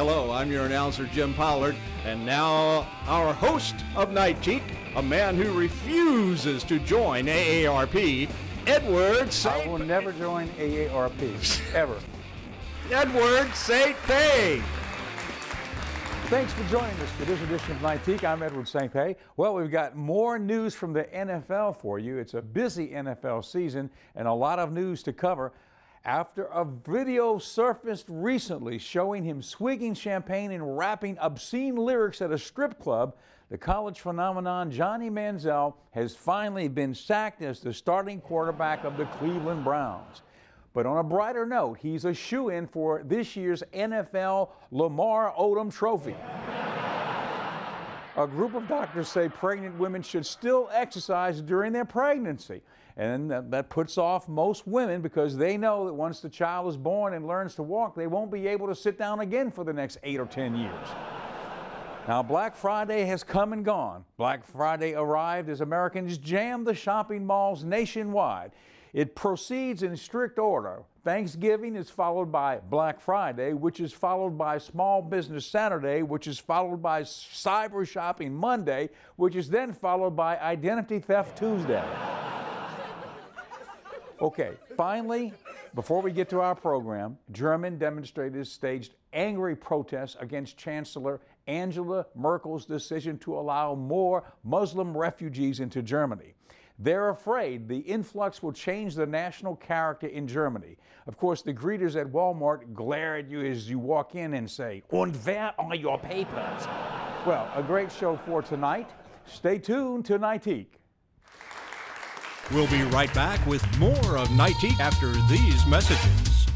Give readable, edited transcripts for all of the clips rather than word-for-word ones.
Hello, I'm your announcer, Jim Pollard, and now our host of Nightique, a man who refuses to join AARP, Edward St. I will never join AARP, ever. Edward St. Pay. Thanks for joining us for this edition of Nightique. I'm Edward St. Pay. Well, we've got more news from the NFL for you. It's a busy NFL season and a lot of news to cover. After a video surfaced recently showing him swigging champagne and rapping obscene lyrics at a strip club, the college phenomenon Johnny Manziel has finally been sacked as the starting quarterback of the Cleveland Browns. But on a brighter note, he's a shoo-in for this year's NFL Lamar Odom Trophy. A group of doctors say pregnant women should still exercise during their pregnancy. And that puts off most women because they know that once the child is born and learns to walk, they won't be able to sit down again for the next 8 or 10 years. Now, Black Friday has come and gone. Black Friday arrived as Americans jammed the shopping malls nationwide. It proceeds in strict order. Thanksgiving is followed by Black Friday, which is followed by Small Business Saturday, which is followed by Cyber Shopping Monday, which is then followed by Identity Theft Tuesday. Okay, finally, before we get to our program, German demonstrators staged angry protests against Chancellor Angela Merkel's decision to allow more Muslim refugees into Germany. They're afraid the influx will change the national character in Germany. Of course, the greeters at Walmart glare at you as you walk in and say, "Und wer are your papers?" Well, a great show for tonight. Stay tuned to Nightique. We'll be right back with more of Nightique after these messages.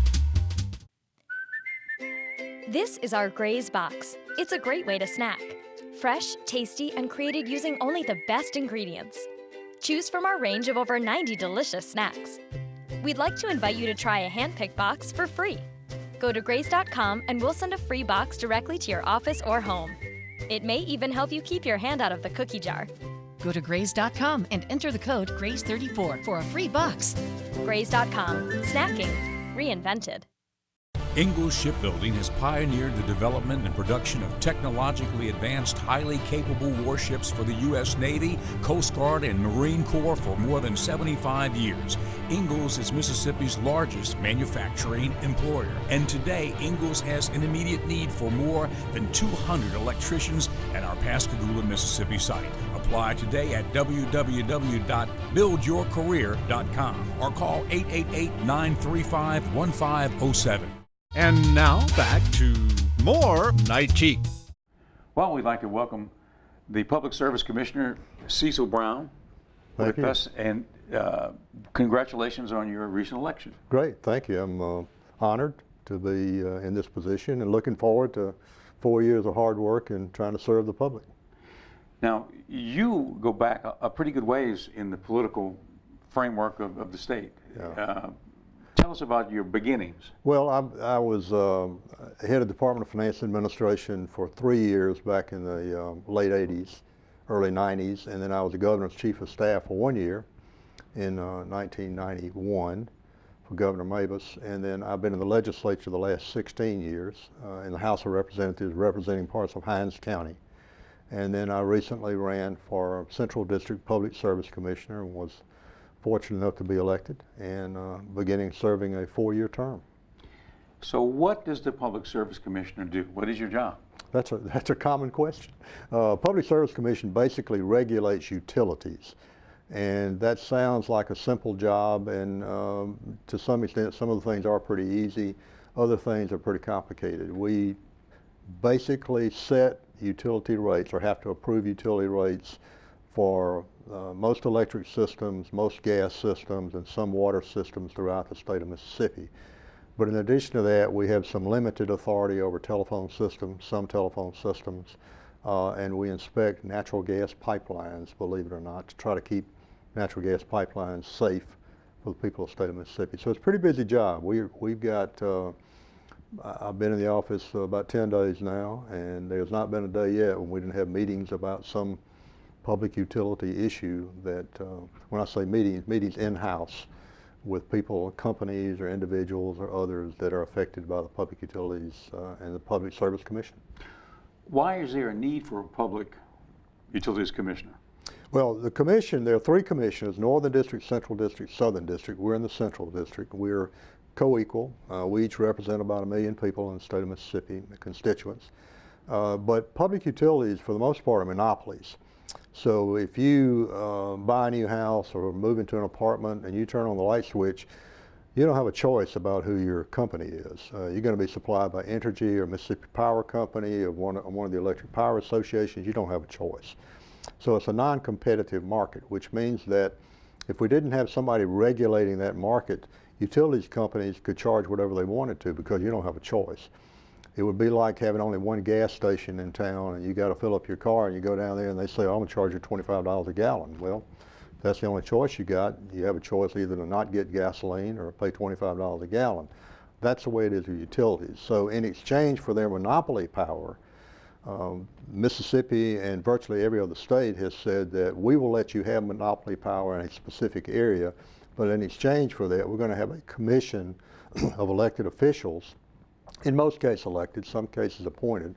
This is our Graze box. It's a great way to snack. Fresh, tasty, and created using only the best ingredients. Choose from our range of over 90 delicious snacks. We'd like to invite you to try a hand-picked box for free. Go to graze.com and we'll send a free box directly to your office or home. It may even help you keep your hand out of the cookie jar. Go to graze.com and enter the code GRAZE34 for a free box. Graze.com. Snacking reinvented. Ingalls Shipbuilding has pioneered the development and production of technologically advanced, highly capable warships for the U.S. Navy, Coast Guard, and Marine Corps for more than 75 years. Ingalls is Mississippi's largest manufacturing employer. And today, Ingalls has an immediate need for more than 200 electricians at our Pascagoula, Mississippi site. Apply today at www.buildyourcareer.com or call 888-935-1507. And now back to more Nightique. Well, we'd like to welcome the Public Service Commissioner, Cecil Brown, with us, and congratulations on your recent election. Great, thank you. I'm honored to be in this position and looking forward to 4 years of hard work and trying to serve the public. Now, you go back a pretty good ways in the political framework of the state. Yeah. Tell us about your beginnings. Well, I was head of Department of Finance Administration for 3 years back in the late 80s, early 90s, and then I was the governor's chief of staff for 1 year in 1991 for Governor Mabus, and then I've been in the legislature the last 16 years in the House of Representatives representing parts of Hinds County. And then I recently ran for Central District Public Service Commissioner and was fortunate enough to be elected and beginning serving a 4-year term. So what does the Public Service Commissioner do? What is your job? That's a common question. Public Service Commission basically regulates utilities, and that sounds like a simple job, and to some extent some of the things are pretty easy, other things are pretty complicated. We basically set utility rates or have to approve utility rates for most electric systems, most gas systems, and some water systems throughout the state of Mississippi. But in addition to that, we have some limited authority over telephone systems, some telephone systems, and we inspect natural gas pipelines, believe it or not, to try to keep natural gas pipelines safe for the people of the state of Mississippi. So it's a pretty busy job. We've got, I've been in the office about 10 days now, and there's not been a day yet when we didn't have meetings about some public utility issue that, when I say meetings in-house with people, companies or individuals or others that are affected by the Public Utilities and the Public Service Commission. Why is there a need for a Public Utilities Commissioner? Well, the commission, there are three commissioners: Northern District, Central District, Southern District. We're in the Central District. We're co-equal. We each represent about 1 million people in the state of Mississippi, the constituents. But public utilities, for the most part, are monopolies. So if you buy a new house or move into an apartment and you turn on the light switch, you don't have a choice about who your company is. You're going to be supplied by Entergy or Mississippi Power Company or one of the electric power associations. You don't have a choice. So it's a non-competitive market, which means that if we didn't have somebody regulating that market, utilities companies could charge whatever they wanted to because you don't have a choice. It would be like having only one gas station in town and you got to fill up your car and you go down there and they say, oh, I'm going to charge you $25 a gallon. Well, if that's the only choice you got. You have a choice either to not get gasoline or pay $25 a gallon. That's the way it is with utilities. So in exchange for their monopoly power, Mississippi and virtually every other state has said that we will let you have monopoly power in a specific area, but in exchange for that, we're going to have a commission of elected officials, in most cases elected, some cases appointed,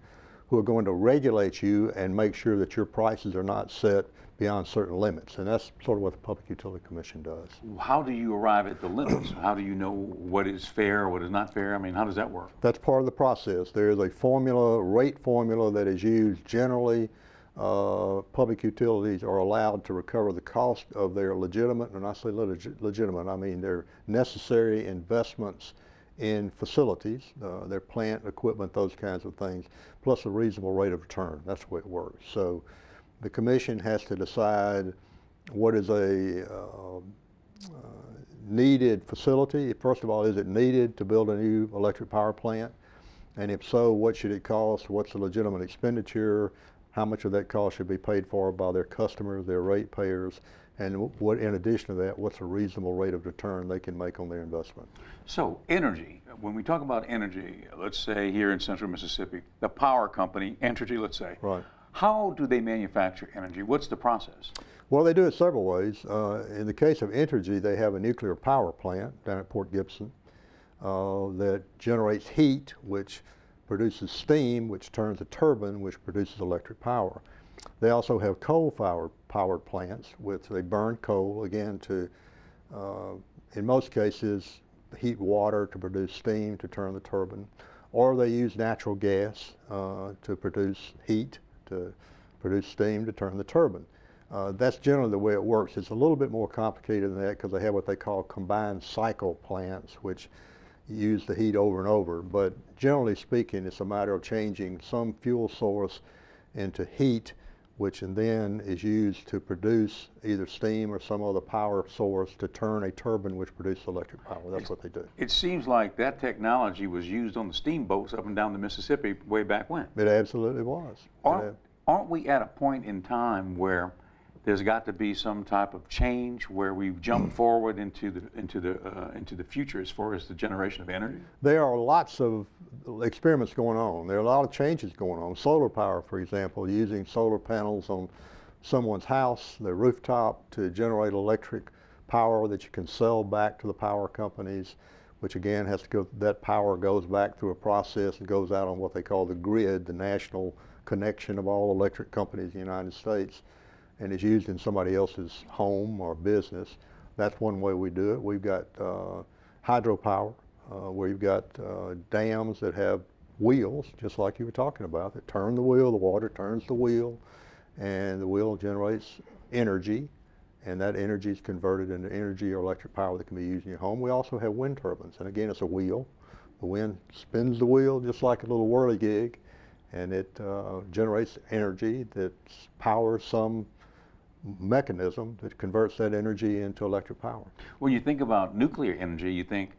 who are going to regulate you and make sure that your prices are not set beyond certain limits. And that's sort of what the Public Utility Commission does. How do you arrive at the limits? How do you know what is fair, what is not fair? I mean, how does that work? That's part of the process. There is a formula, rate formula, that is used generally. Public utilities are allowed to recover the cost of their legitimate, and I say legitimate, I mean their necessary investments in facilities, their plant, equipment, those kinds of things, plus a reasonable rate of return. That's the way it works. So the commission has to decide what is a needed facility. First of all, is it needed to build a new electric power plant? And if so, what should it cost? What's the legitimate expenditure? How much of that cost should be paid for by their customers, their ratepayers? And what, in addition to that, what's a reasonable rate of return they can make on their investment? So energy, when we talk about energy, let's say here in central Mississippi, the power company, Entergy, let's say, right. How do they manufacture energy? What's the process? Well, they do it several ways. In the case of Entergy, they have a nuclear power plant down at Port Gibson that generates heat, which produces steam, which turns a turbine, which produces electric power. They also have coal-powered plants, which they burn coal, again, to, in most cases, heat water to produce steam to turn the turbine, or they use natural gas to produce heat, to produce steam to turn the turbine. That's generally the way it works. It's a little bit more complicated than that because they have what they call combined cycle plants, which use the heat over and over. But generally speaking, it's a matter of changing some fuel source into heat, which then is used to produce either steam or some other power source to turn a turbine which produces electric power. That's what they do. It seems like that technology was used on the steamboats up and down the Mississippi way back when. It absolutely was. Aren't we at a point in time where there's got to be some type of change where we've jumped forward into the future as far as the generation of energy? There are lots of experiments going on. There are a lot of changes going on. Solar power, for example, using solar panels on someone's house, their rooftop, to generate electric power that you can sell back to the power companies, which again has to go, that power goes back through a process and goes out on what they call the grid, the national connection of all electric companies in the United States, and is used in somebody else's home or business. That's one way we do it. We've got hydropower, where you've got dams that have wheels, just like you were talking about, that turn the wheel, the water turns the wheel, and the wheel generates energy, and that energy is converted into energy or electric power that can be used in your home. We also have wind turbines, and again, it's a wheel. The wind spins the wheel just like a little whirligig, and it generates energy that powers some mechanism that converts that energy into electric power. When you think about nuclear energy, you think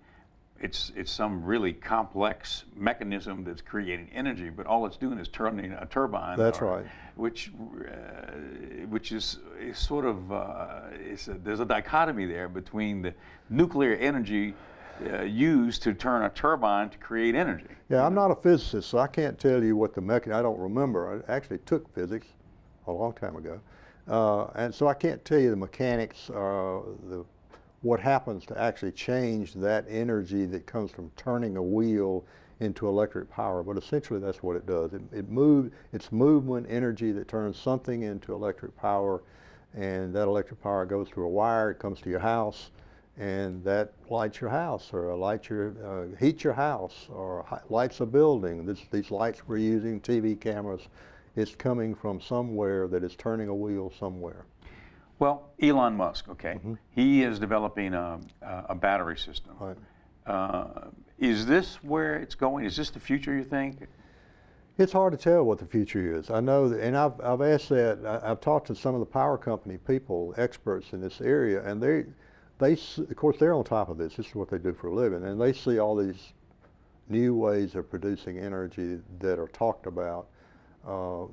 it's some really complex mechanism that's creating energy, but all it's doing is turning a turbine. That's right. Which is sort of there's a dichotomy there between the nuclear energy used to turn a turbine to create energy. Yeah, I'm not a physicist, so I can't tell you what the mechanism. I don't remember. I actually took physics a long time ago. And so I can't tell you the mechanics, what happens to actually change that energy that comes from turning a wheel into electric power. But essentially that's what it does. It's movement energy that turns something into electric power, and that electric power goes through a wire, it comes to your house, and that lights your house, or heats your house, or lights a building. These lights we're using, TV cameras, it's coming from somewhere that is turning a wheel somewhere. Well, Elon Musk, okay, he is developing a battery system. Right. Is this where it's going? Is this the future, you think? It's hard to tell what the future is. I know that, and I've asked that. I've talked to some of the power company people, experts in this area, and they, of course, they're on top of this. This is what they do for a living, and they see all these new ways of producing energy that are talked about.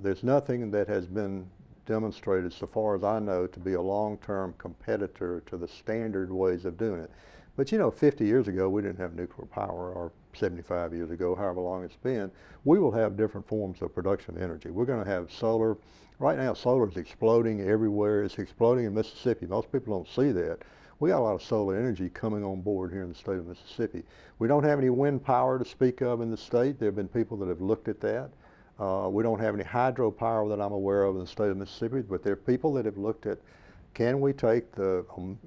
There's nothing that has been demonstrated, so far as I know, to be a long-term competitor to the standard ways of doing it. But you know, 50 years ago, we didn't have nuclear power, or 75 years ago, however long it's been. We will have different forms of production of energy. We're going to have solar. Right now, solar is exploding everywhere. It's exploding in Mississippi. Most people don't see that. We got a lot of solar energy coming on board here in the state of Mississippi. We don't have any wind power to speak of in the state. There have been people that have looked at that. We don't have any hydropower that I'm aware of in the state of Mississippi, but there are people that have looked at, can we take the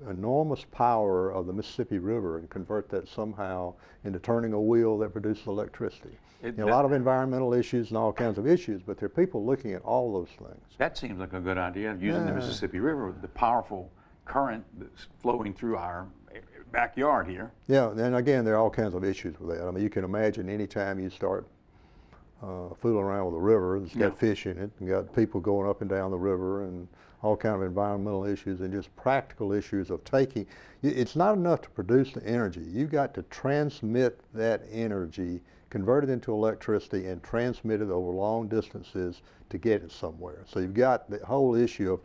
enormous power of the Mississippi River and convert that somehow into turning a wheel that produces electricity? A lot of environmental issues and all kinds of issues, but there are people looking at all those things. That seems like a good idea, using the Mississippi River, the powerful current that's flowing through our backyard here. Yeah, and again, there are all kinds of issues with that. I mean, you can imagine any time you start fooling around with a river, it's got fish in it, and got people going up and down the river, and all kind of environmental issues and just practical issues of taking. It's not enough to produce the energy. You've got to transmit that energy, convert it into electricity, and transmit it over long distances to get it somewhere. So you've got the whole issue of,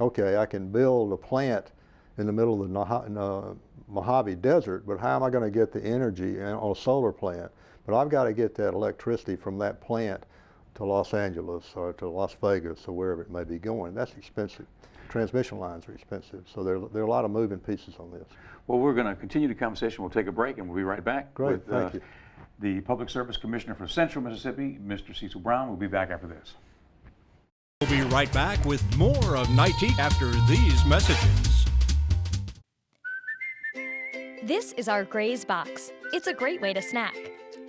okay, I can build a plant in the middle of the Mojave Desert, but how am I going to get the energy on a solar plant? But I've got to get that electricity from that plant to Los Angeles or to Las Vegas or wherever it may be going. That's expensive. Transmission lines are expensive. So there are a lot of moving pieces on this. Well, we're going to continue the conversation. We'll take a break and we'll be right back. Great, thank you. The Public Service Commissioner for Central Mississippi, Mr. Cecil Brown. We'll be back after this. We'll be right back with more of Nightique after these messages. This is our Gray's Box. It's a great way to snack.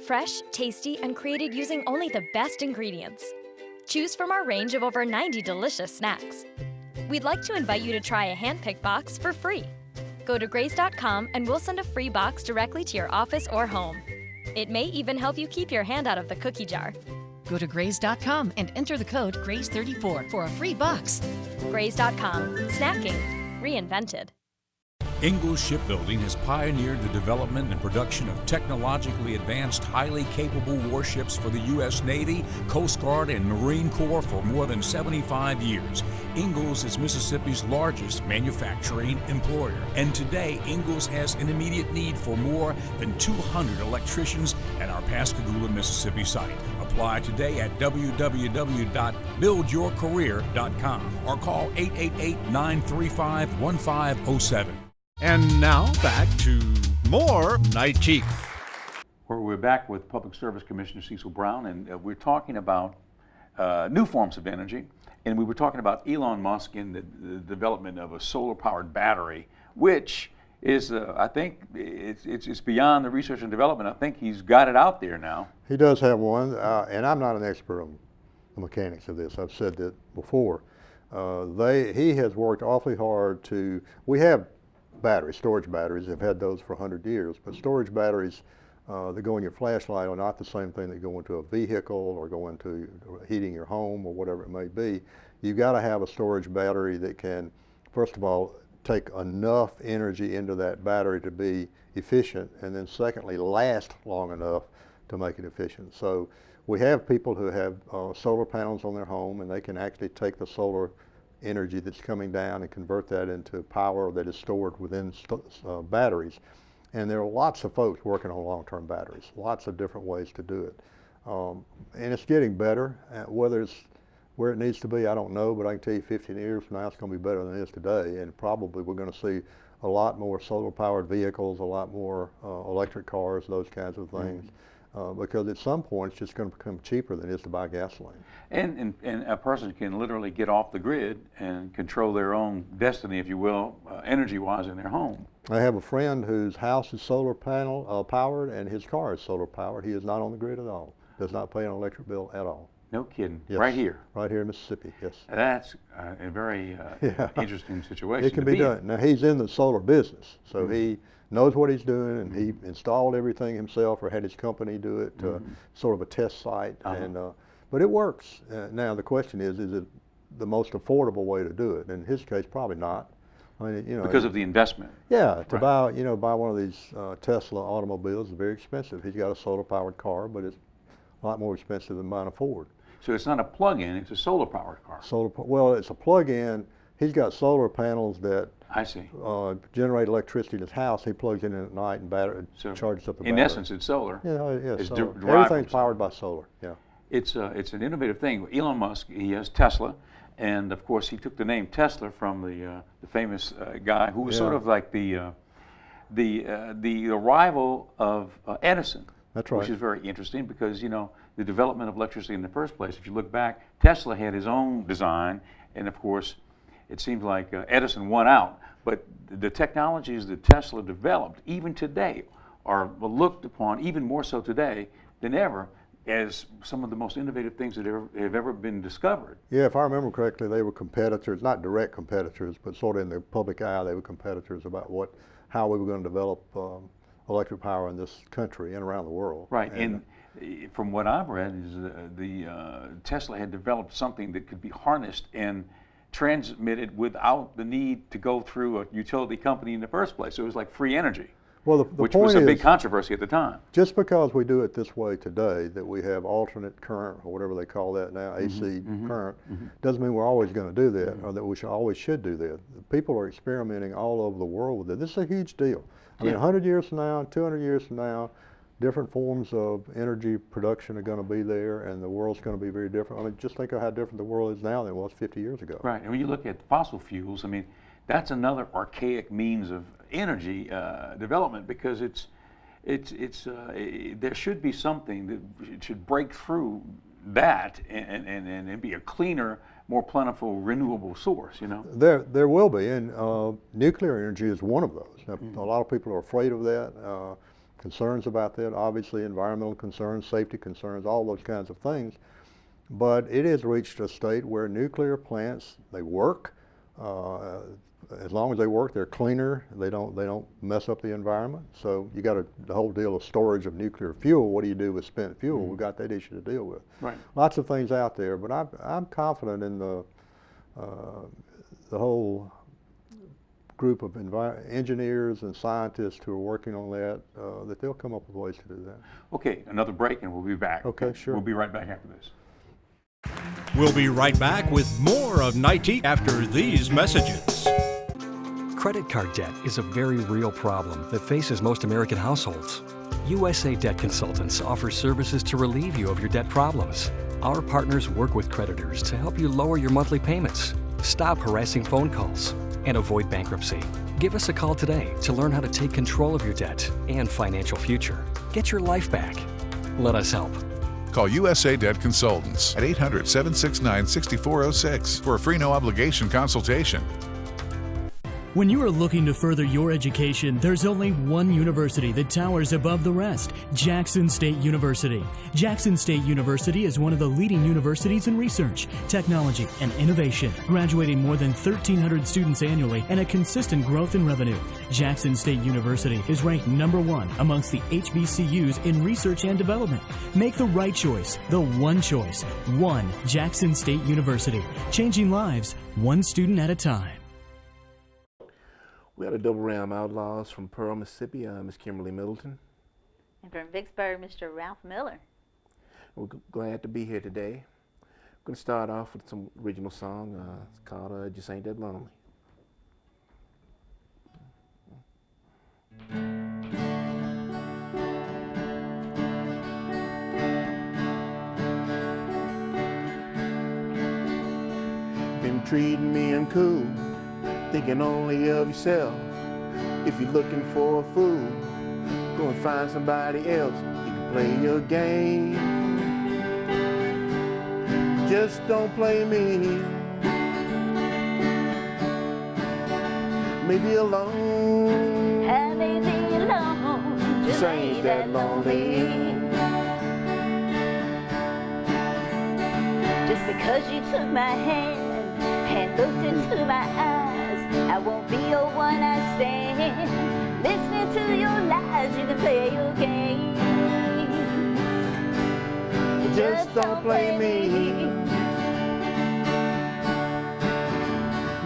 Fresh, tasty, and created using only the best ingredients. Choose from our range of over 90 delicious snacks. We'd like to invite you to try a hand-picked box for free. Go to grays.com and we'll send a free box directly to your office or home. It may even help you keep your hand out of the cookie jar. Go to grays.com and enter the code GRAYS34 for a free box. Grays.com. Snacking. Reinvented. Ingalls Shipbuilding has pioneered the development and production of technologically advanced, highly capable warships for the U.S. Navy, Coast Guard, and Marine Corps for more than 75 years. Ingalls is Mississippi's largest manufacturing employer, and today Ingalls has an immediate need for more than 200 electricians at our Pascagoula, Mississippi site. Apply today at www.buildyourcareer.com or call 888-935-1507. And now back to more Nightique. We're back with Public Service Commissioner Cecil Brown, and we're talking about new forms of energy. And we were talking about Elon Musk and the development of a solar-powered battery, which is, I think, it's beyond the research and development. I think he's got it out there now. He does have one, and I'm not an expert on the mechanics of this. I've said that before. He has worked awfully hard to. We have batteries, storage batteries. They've had those for 100 years, but storage batteries that go in your flashlight are not the same thing that go into a vehicle or go into heating your home or whatever it may be. You've got to have a storage battery that can, first of all, take enough energy into that battery to be efficient, and then secondly, last long enough to make it efficient. So we have people who have solar panels on their home, and they can actually take the solar energy that's coming down and convert that into power that is stored within batteries. And there are lots of folks working on long-term batteries, lots of different ways to do it. And it's getting better. Whether it's where it needs to be, I don't know, but I can tell you 15 years from now it's going to be better than it is today, and probably we're going to see a lot more solar-powered vehicles, a lot more electric cars, those kinds of things. Because at some point it's just going to become cheaper than it is to buy gasoline. And a person can literally get off the grid and control their own destiny, if you will, energy-wise in their home. I have a friend whose house is solar panel powered and his car is solar powered. He is not on the grid at all. Does not pay an electric bill at all. No kidding. Yes. Right here. Right here in Mississippi, yes. That's a very interesting situation. It can be done. Now he's in the solar business, so he knows what he's doing, and he installed everything himself or had his company do it, sort of a test site. But it works. Now the question is it the most affordable way to do it? In his case, probably not. I mean, you know, because of the investment. Yeah, to buy one of these Tesla automobiles is very expensive. He's got a solar-powered car, but it's a lot more expensive than mine a Ford. So it's not a plug-in; it's a solar-powered car. Well, it's a plug-in. He's got solar panels that I see. Generate electricity in his house. He plugs in at night and charges up the battery. In essence, it's solar. Yeah, it's solar. Everything's powered by solar. Yeah. It's an innovative thing. Elon Musk, he has Tesla, and of course he took the name Tesla from the famous guy who was sort of like the rival of Edison. That's right. Which is very interesting because, you know, the development of electricity in the first place, if you look back, Tesla had his own design, and of course, it seems like Edison won out. But the technologies that Tesla developed, even today, are looked upon, even more so today than ever, as some of the most innovative things that have ever been discovered. Yeah, if I remember correctly, they were competitors, not direct competitors, but sort of in the public eye, they were competitors about how we were going to develop electric power in this country and around the world. Right, and from what I've read is Tesla had developed something that could be harnessed and transmitted without the need to go through a utility company in the first place. So it was like free energy, well, which was a big controversy at the time. Just because we do it this way today, that we have alternate current, or whatever they call that now, AC current, doesn't mean we're always going to do that, or that we always should do that. People are experimenting all over the world with it. This is a huge deal. I mean, 100 years from now, 200 years from now, different forms of energy production are going to be there, and the world's going to be very different. I mean, just think of how different the world is now than it was 50 years ago. Right, and when you look at fossil fuels, I mean, that's another archaic means of energy development, because there should be something that should break through that and be a cleaner, more plentiful, renewable source, you know? There will be, and nuclear energy is one of those. Now, a lot of people are afraid of that, concerns about that, obviously environmental concerns, safety concerns, all those kinds of things. But it has reached a state where nuclear plants, they work. As long as they work, they're cleaner. They don't mess up the environment. So you got the whole deal of storage of nuclear fuel. What do you do with spent fuel? We've got that issue to deal with. Right. Lots of things out there, but I'm confident in the whole group of engineers and scientists who are working on that, that they'll come up with ways to do that. Okay, another break and we'll be back. Okay, sure. We'll be right back after this. We'll be right back with more of Nightique after these messages. Credit card debt is a very real problem that faces most American households. USA Debt Consultants offers services to relieve you of your debt problems. Our partners work with creditors to help you lower your monthly payments, stop harassing phone calls, and avoid bankruptcy. Give us a call today to learn how to take control of your debt and financial future. Get your life back. Let us help. Call USA Debt Consultants at 800-769-6406 for a free no-obligation consultation. When you are looking to further your education, there's only one university that towers above the rest, Jackson State University. Jackson State University is one of the leading universities in research, technology, and innovation, graduating more than 1,300 students annually and a consistent growth in revenue. Jackson State University is ranked #1 amongst the HBCUs in research and development. Make the right choice, the one choice, one Jackson State University, changing lives one student at a time. We had a double Ramm Outlaws from Pearl, Mississippi, Miss Kimberly Middleton. And from Vicksburg, Mr. Ralph Miller. We're glad to be here today. We're going to start off with some original song. It's called Just Ain't That Lonely. Been treating me uncool, thinking only of yourself. If you're looking for a fool, go and find somebody else. You can play your game. Just don't play me. Maybe alone. I may be alone, just ain't that lonely. Just because you took my hand and looked into my eyes, I won't be your one night stand. Listening to your lies, you can play your game. Just don't play me.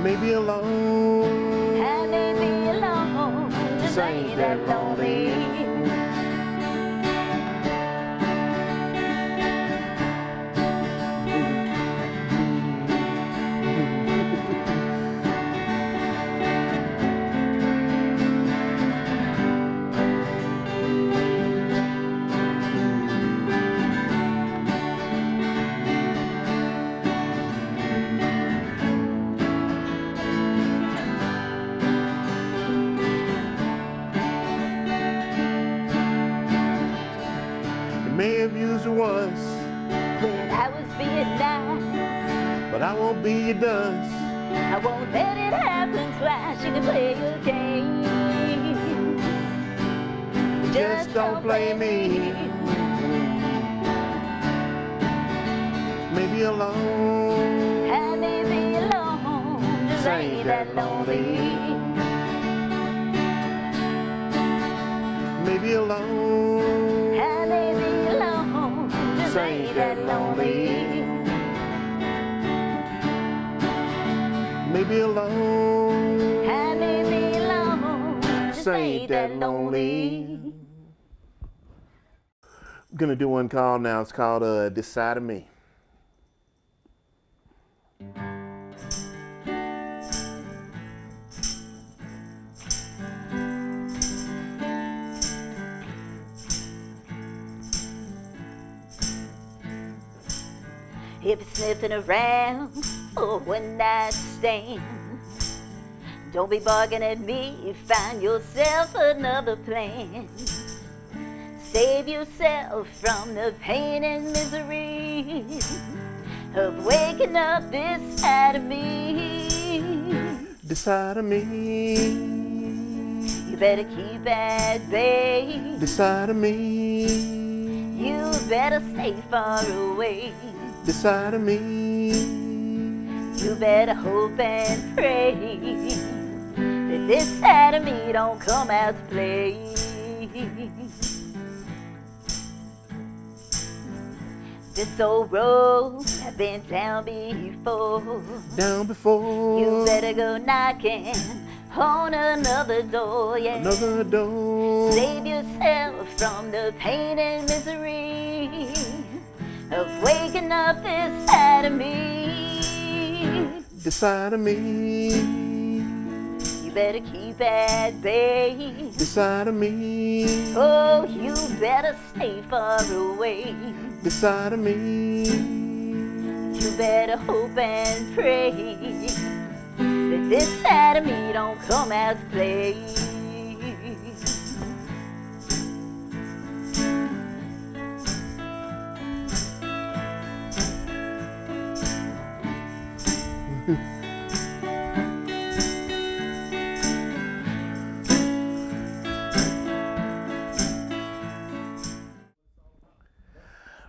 Maybe alone. I may be alone, just ain't that lonely. May have used her once when I was being nice, but I won't be your dunce. I won't let it happen twice. You can play your game. Just don't play me. Maybe alone. I may be alone, just ain't that lonely. Maybe alone. I may be alone, just ain't that lonely. Maybe alone. I may be alone, just ain't that lonely. I'm gonna do one called now. It's called This Side of Me. If you're sniffing around for a one-night stand, don't be barking at me, find yourself another plan. Save yourself from the pain and misery of waking up this side of me. This side of me. You better keep at bay. This side of me. You better stay far away. This side of me. You better hope and pray that this side of me don't come out to play. This old road I've been down before. Down before. You better go knocking on another door, yeah. Another door. Save yourself from the pain and misery of waking up this side of me. This side of me. You better keep at bay. This side of me. Oh, you better stay far away. This side of me. You better hope and pray that this side of me don't come out to play.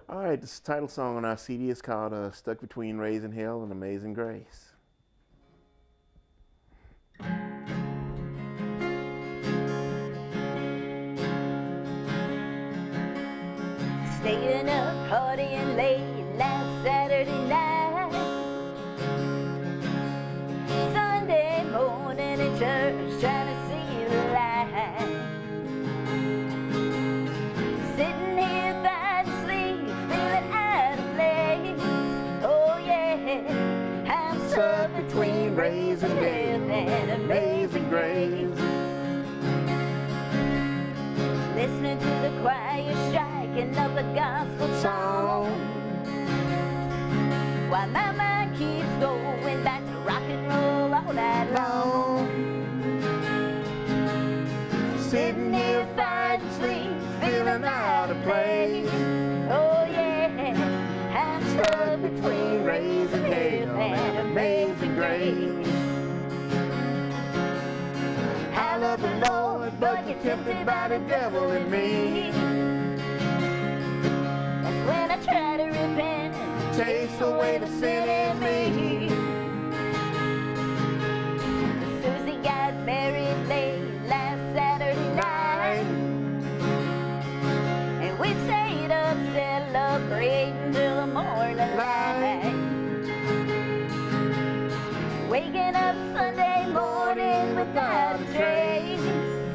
All right, this title song on our CD is called Stuck Between Raising Hell and Amazing Grace. Staying up, partying late last Saturday night. Sunday morning in church, trying to see the light. Sitting here finding sleep, feeling out of place. Oh yeah, I'm stuck between raising hell and amazing grace. Listening to the choir striking up a gospel song, while my mind keeps going back to rock and roll all night long. grace. I love the Lord, but you're tempted by the devil in me. That's when I try to repent, chase away the sin in me. Susie got married late last Saturday night, and we stayed up celebrating till the morning light. Waking up Sunday morning without a trace.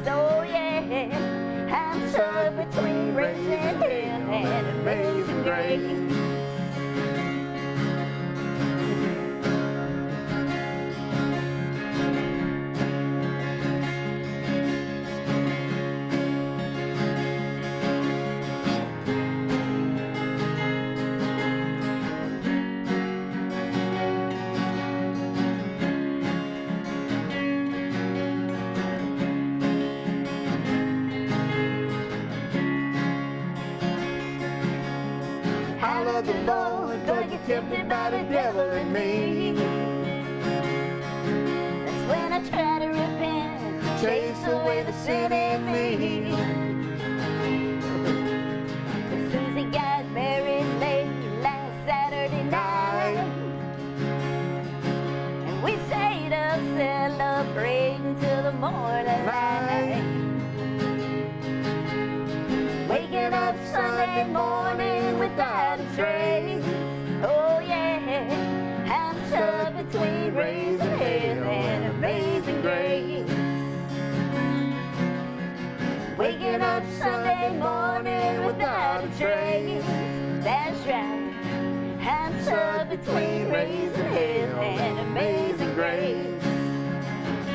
Oh yeah, I'm stuck between raising hell and amazing grace. I love the Lord, but you're tempted by the devil in me. That's when I try to repent, chase away the sin in me. Susie got married late last Saturday night, and we stayed up celebrating till the morning light. Waking up Sunday morning without a trace. Oh yeah, I'm stuck between raising hell and amazing grace. Waking up Sunday morning without a trace. That's right, I'm stuck between raising hell and amazing grace.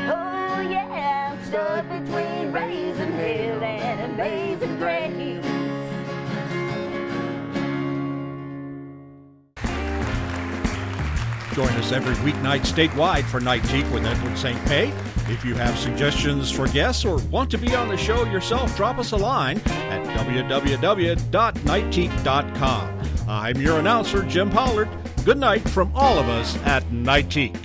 Oh yeah, I'm stuck between raising hell and amazing grace. Join us every weeknight statewide for Nightique with Edward St. Pé. If you have suggestions for guests or want to be on the show yourself, drop us a line at www.nightique.com. I'm your announcer, Jim Pollard. Good night from all of us at Nightique.